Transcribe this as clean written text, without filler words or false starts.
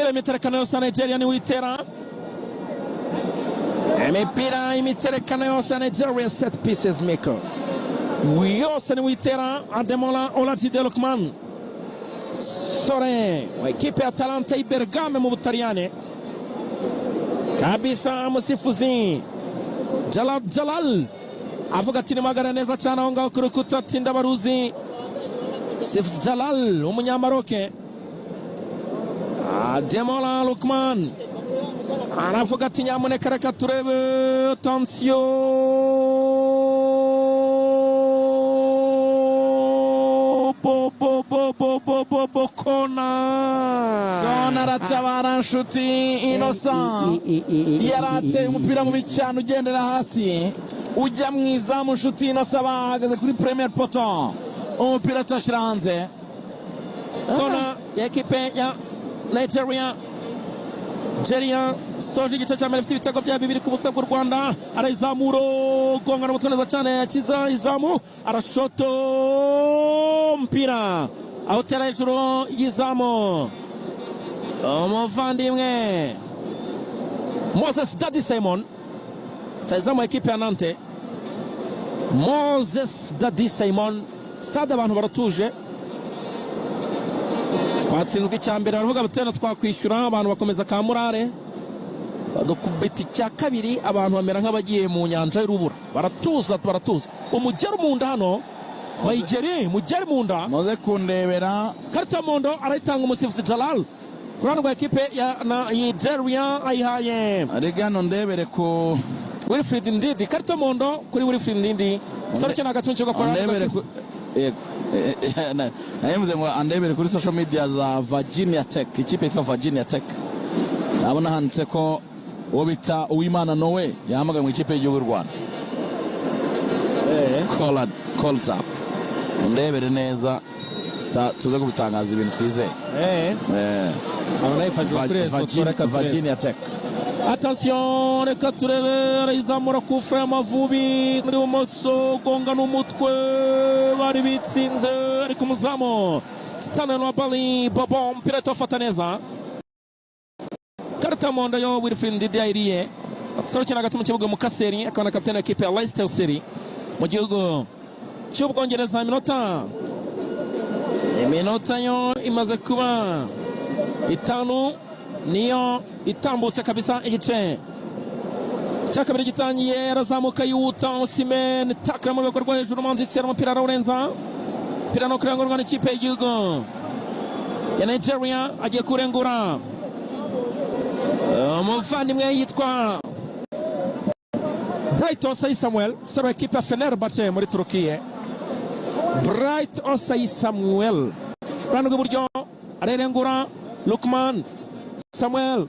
imipira imiterekano yose Nigeria ni witera imipira imiterekano yose Nigeria set pieces maker yose ni witera Ademola Olajide Lukman sore wa ekipe ya Atalanta i Bergame mu Butaliyani kabisa. Musifuzi Jalal avuga ati nimagara neza cyane aho ngaho ku rukuta ati ndabaruzi. Sifuzi Jalal umunyamaroke. Ademola Lukman aravuga ati nyamuneka reka turebe attention kona ratabara nshuti Innocent yarateye umupira mu bicyano ugendera hasi ujya mu izamu nshuti Innocent bahagaze kuri premier poto umupira atashira hanze. Kona ya ekipe ya Nigeria soje igice cya mbere ifite ibitego bya bibiri ku busa bw'u Rwanda. Arayizamuro gongana umutwe neza cyane yakiza izamu arashoto mpira awutera hejuru y'izamu umuvandimwe Moses Dadi Simon tazamu ekipe ya Nantes. Moses Dadi Simon stade abantu baratuje twatsinzwe icyambere baravuga batena twakwishyura abantu bakomeza ka murare badukubita icya kabiri abantu bamera nk'abagiye mu nyanja y'urubura baratuza umugero mu nda hano Mayigeri mugeri mu nda maze kundebera karita mondo arayitanga umusifuzi Jalal kurana rwa ekipe ya Nigeria ayihaye arega hano ndebere ku Wilfried Ndidi karita mondo kuri Wilfried Ndidi sore cyane agatunce gakora ndebere ku nayemuze ngo andebere kuri social media za Virginia Tech ikipe yitwa Virginia Tech nabona handitse ko uwo bita Uwimana Noe yahamagaye mu ikipe y'u Rwanda called up ndebere neza tuze kubitangaza ibintu twizeye Virginia Tech. Attention reka turebe arayizamura ku frame Amavubi muri bumoso gonga n'umutwe bari bitsinze ariko umuzamu Stanley Wabali Bobo mpira tofata neza karita mondo yo Wilfried Ndidi ayiriye soro cyane hagati mu kibuga Mukaseri akabona kapiteni ekipe ya Leicester City mu gihugu cy'Ubwongereza. Iminota yo imaze kuba itanu niyo itambutse kabisa. Igice cya kabiri gitangiye arazamuka yihuta Osimhen takira mu rwego rwo hejuru manzi tsera umupira arawurenza pira no kurengurwa n'ikipe y'igihugu ya Nigeria agiye kurengura umuvandimwe yitwa Bright Osei Samuel soro ekipe ya Fenerbahce muri Turukiya. Bright Osei Samuel rano rw'iburyo arerengura Lukman Samuel